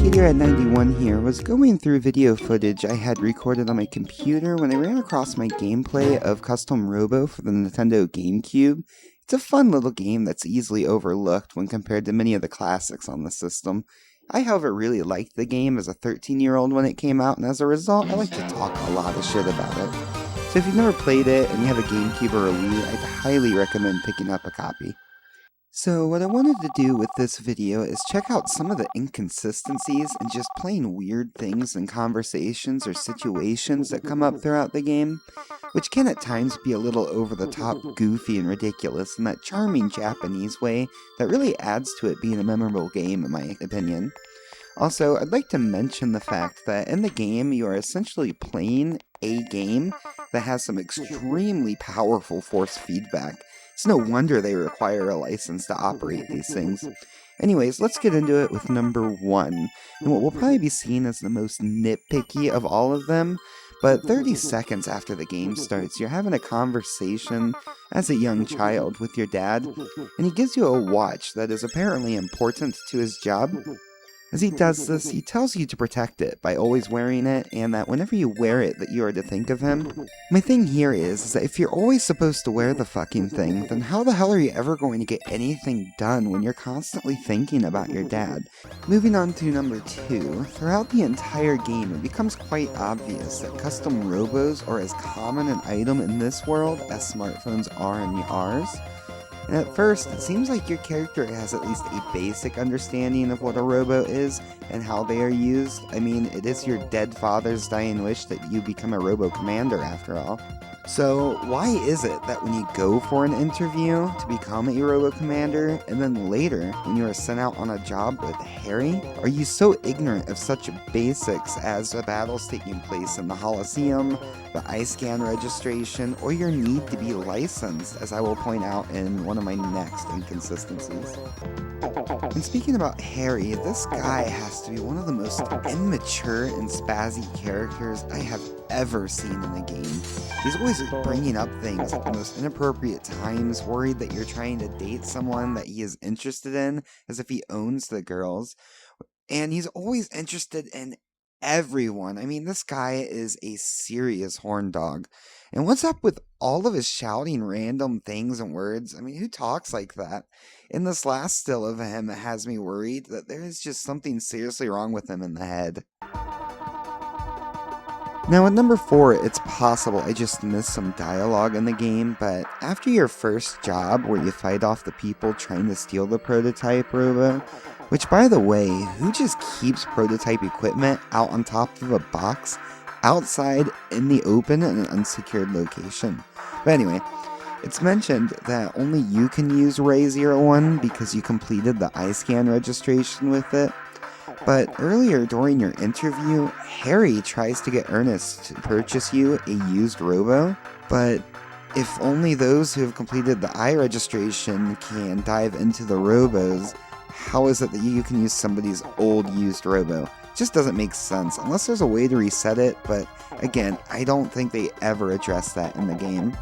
Peterhead91 here was going through video footage I had recorded on my computer when I ran across my gameplay of CustomRobo for the Nintendo Gamecube. It's a fun little game that's easily overlooked when compared to many of the classics on the system. I, however, really liked the game as a 13-year-old when it came out, and as a result, I like to talk a lot of shit about it. So if you've never played it and you have a Gamecube or a Wii, I'd highly recommend picking up a copy. So what I wanted to do with this video is check out some of the inconsistencies and just plain weird things in conversations or situations that come up throughout the game, which can at times be a little over the top, goofy, and ridiculous in that charming Japanese way that really adds to it being a memorable game in my opinion. Also, I'd like to mention the fact that in the game you are essentially playing a game that has some extremely powerful force feedback. It's no wonder they require a license to operate these things. Anyways, let's get into it with number 1, and what will probably be seen as the most nitpicky of all of them, but 30 seconds after the game starts, you're having a conversation as a young child with your dad, and he gives you a watch that is apparently important to his job. As he does this, he tells you to protect it by always wearing it, and that whenever you wear it that you are to think of him. My thing here is that if you're always supposed to wear the fucking thing, then how the hell are you ever going to get anything done when you're constantly thinking about your dad? Moving on to number 2, throughout the entire game it becomes quite obvious that custom robos are as common an item in this world as smartphones are in ours. And at first, it seems like your character has at least a basic understanding of what a robo is and how they are used. I mean, it is your dead father's dying wish that you become a robo commander after all. So why is it that when you go for an interview to become a robo commander, and then later when you are sent out on a job with Harry, are you so ignorant of such basics as the battles taking place in the Holosseum, the eye scan registration, or your need to be licensed, as I will point out in one of my next inconsistencies? And speaking about Harry, this guy has to be one of the most immature and spazzy characters I have ever seen in a game. He's always bringing up things at the most inappropriate times, worried that you're trying to date someone that he is interested in, as if he owns the girls. And he's always interested in everyone. I mean, this guy is a serious horn dog. And what's up with all of his shouting random things and words? I mean, who talks like that? In this last still of him, it has me worried that there is just something seriously wrong with him in the head. Now at number 4, it's possible I just missed some dialogue in the game, but after your first job where you fight off the people trying to steal the prototype robo, which by the way, who just keeps prototype equipment out on top of a box outside in the open in an unsecured location? But anyway, it's mentioned that only you can use Ray01 because you completed the eye scan registration with it. But earlier during your interview, Harry tries to get Ernest to purchase you a used robo, but if only those who have completed the eye registration can dive into the robos, how is it that you can use somebody's old used robo? It just doesn't make sense, unless there's a way to reset it, but again, I don't think they ever address that in the game.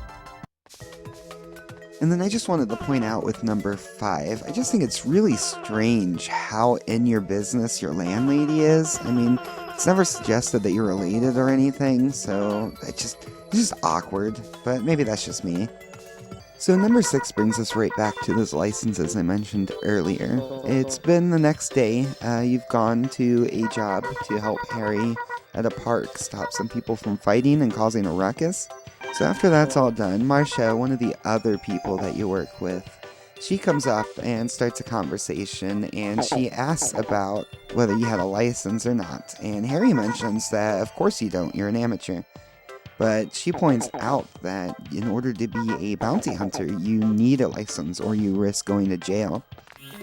And then I just wanted to point out with number 5, I just think it's really strange how in your business your landlady is. I mean, it's never suggested that you're related or anything, so it's just awkward, but maybe that's just me. So number 6 brings us right back to those licenses I mentioned earlier. It's been the next day, you've gone to a job to help Harry at a park stop some people from fighting and causing a ruckus. So after that's all done, Marcia, one of the other people that you work with, she comes up and starts a conversation, and she asks about whether you had a license or not. And Harry mentions that of course you don't, you're an amateur. But she points out that in order to be a bounty hunter, you need a license or you risk going to jail.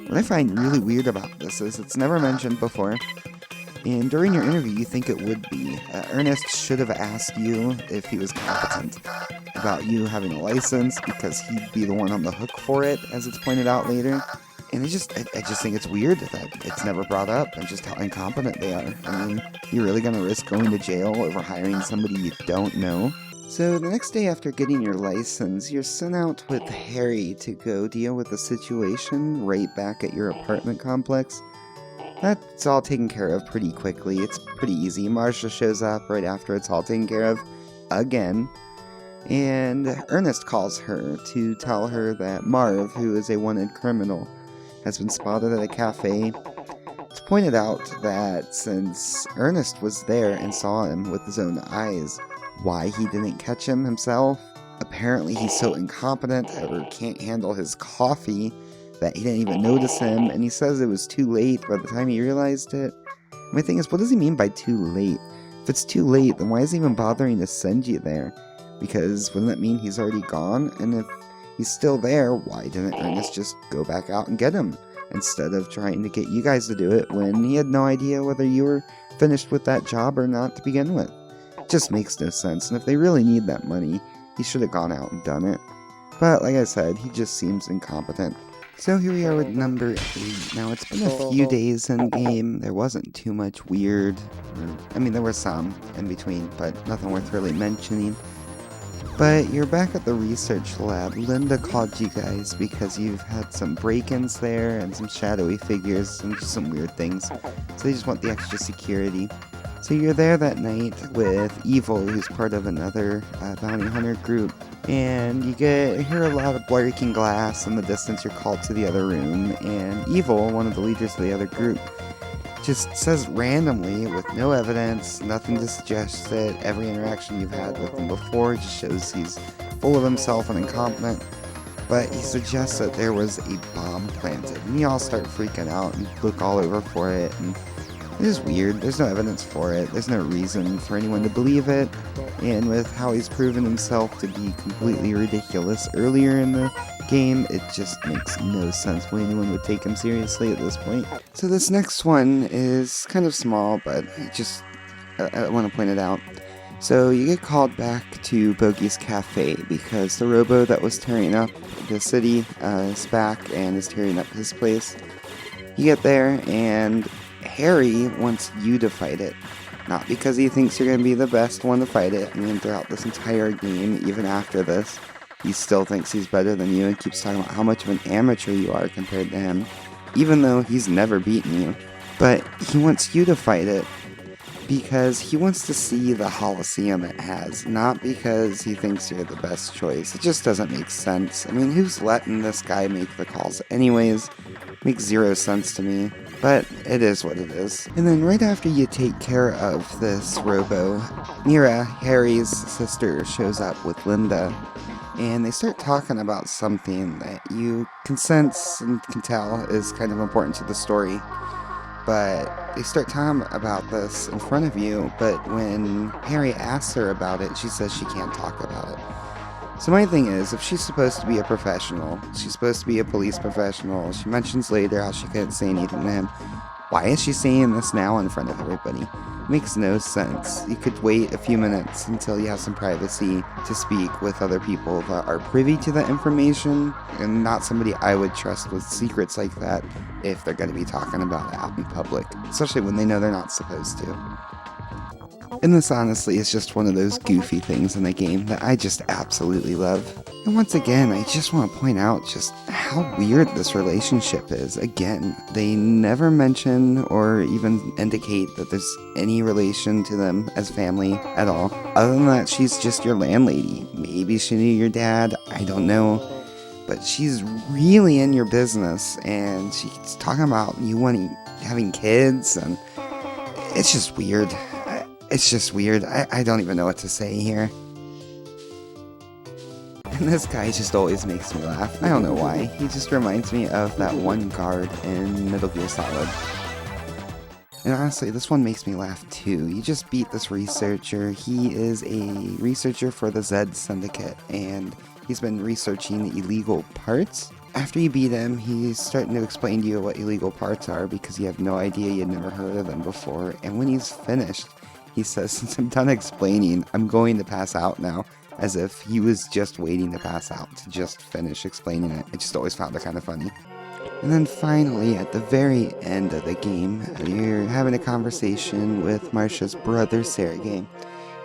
What I find really weird about this is it's never mentioned before. And during your interview, you think it would be. Ernest should have asked you if he was competent about you having a license, because he'd be the one on the hook for it, as it's pointed out later. And I just think it's weird that it's never brought up, and just how incompetent they are. I mean, you're really going to risk going to jail over hiring somebody you don't know? So the next day after getting your license, you're sent out with Harry to go deal with the situation right back at your apartment complex. That's all taken care of pretty quickly. It's pretty easy. Marcia shows up right after it's all taken care of again. And Ernest calls her to tell her that Marv, who is a wanted criminal, has been spotted at a cafe. It's pointed out that since Ernest was there and saw him with his own eyes, why he didn't catch him himself. Apparently he's so incompetent or can't handle his coffee that he didn't even notice him, and he says it was too late by the time he realized it. My thing is, what does he mean by too late? If it's too late, then why is he even bothering to send you there? Because wouldn't that mean he's already gone? And if he's still there, why didn't Ernest just go back out and get him? Instead of trying to get you guys to do it when he had no idea whether you were finished with that job or not to begin with. It just makes no sense, and if they really need that money, he should have gone out and done it. But like I said, he just seems incompetent. So here we are with number 8. Now it's been a few days in game. There wasn't too much weird, I mean there was some in between, but nothing worth really mentioning. But you're back at the research lab. Linda called you guys because you've had some break-ins there and some shadowy figures and just some weird things. So they just want the extra security. So you're there that night with Evil, who's part of another bounty hunter group. And you hear a lot of breaking glass. In the distance you're called to the other room. And Evil, one of the leaders of the other group, just says randomly, with no evidence, nothing to suggest that every interaction you've had with him before just shows he's full of himself and incompetent. But he suggests that there was a bomb planted, and you all start freaking out and look all over for it, and it is weird. There's no evidence for it. There's no reason for anyone to believe it, and with how he's proven himself to be completely ridiculous earlier in the game, it just makes no sense why anyone would take him seriously at this point. So this next one is kind of small, but I want to point it out. So you get called back to Bogey's Cafe because the robo that was tearing up the city is back and is tearing up his place. You get there and Harry wants you to fight it. Not because he thinks you're going to be the best one to fight it. I mean, throughout this entire game, even after this, he still thinks he's better than you and keeps talking about how much of an amateur you are compared to him, even though he's never beaten you. But he wants you to fight it because he wants to see the Holosseum it has, not because he thinks you're the best choice. It just doesn't make sense. I mean, who's letting this guy make the calls anyways? Makes zero sense to me. But it is what it is. And then right after you take care of this robo, Mira, Harry's sister, shows up with Linda. And they start talking about something that you can sense and can tell is kind of important to the story. But they start talking about this in front of you, but when Harry asks her about it, she says she can't talk about it. So my thing is, if she's supposed to be a professional, she's supposed to be a police professional, she mentions later how she couldn't say anything to him, why is she saying this now in front of everybody? It makes no sense. You could wait a few minutes until you have some privacy to speak with other people that are privy to that information, and not somebody I would trust with secrets like that if they're going to be talking about it out in public, especially when they know they're not supposed to. And this honestly is just one of those goofy things in the game that I just absolutely love. And once again, I just want to point out just how weird this relationship is. Again, they never mention or even indicate that there's any relation to them as family at all. Other than that, she's just your landlady. Maybe she knew your dad, I don't know. But she's really in your business, and she's talking about you having kids, and it's just weird. It's just weird. I don't even know what to say here. And this guy just always makes me laugh. I don't know why. He just reminds me of that one guard in Metal Gear Solid. And honestly, this one makes me laugh too. You just beat this researcher. He is a researcher for the Zed Syndicate, and he's been researching illegal parts. After you beat him, he's starting to explain to you what illegal parts are because you have no idea, you'd never heard of them before. And when he's finished, he says, since I'm done explaining, I'm going to pass out now, as if he was just waiting to pass out to just finish explaining it. I just always found it kind of funny. And then finally, at the very end of the game, you're having a conversation with Marcia's brother, Sergei,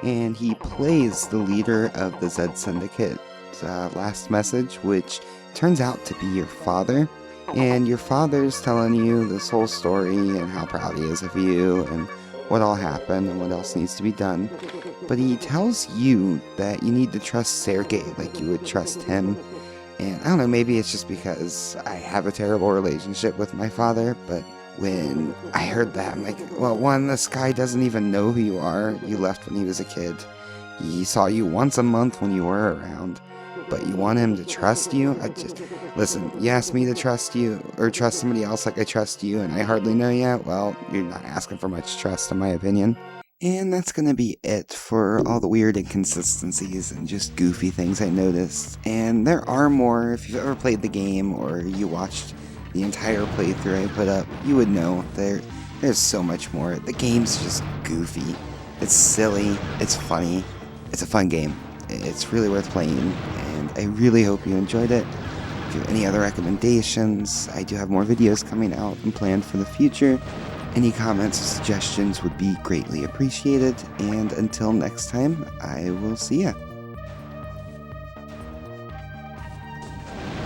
and he plays the leader of the Zed Syndicate's last message, which turns out to be your father. And your father's telling you this whole story and how proud he is of you and what all happened and what else needs to be done. But he tells you that you need to trust Sergey like you would trust him. And I don't know, maybe it's just because I have a terrible relationship with my father, but when I heard that, I'm like, well, one, this guy doesn't even know who you are. You left when he was a kid. He saw you once a month when you were around. But you want him to trust you? Listen, you asked me to trust you, or trust somebody else like I trust you, and I hardly know you? Well, you're not asking for much trust, in my opinion. And that's gonna be it for all the weird inconsistencies and just goofy things I noticed. And there are more. If you've ever played the game, or you watched the entire playthrough I put up, you would know there's so much more. The game's just goofy. It's silly, it's funny, it's a fun game. It's really worth playing, and I really hope you enjoyed it. If you have any other recommendations, I do have more videos coming out and planned for the future. Any comments or suggestions would be greatly appreciated, and until next time, I will see ya.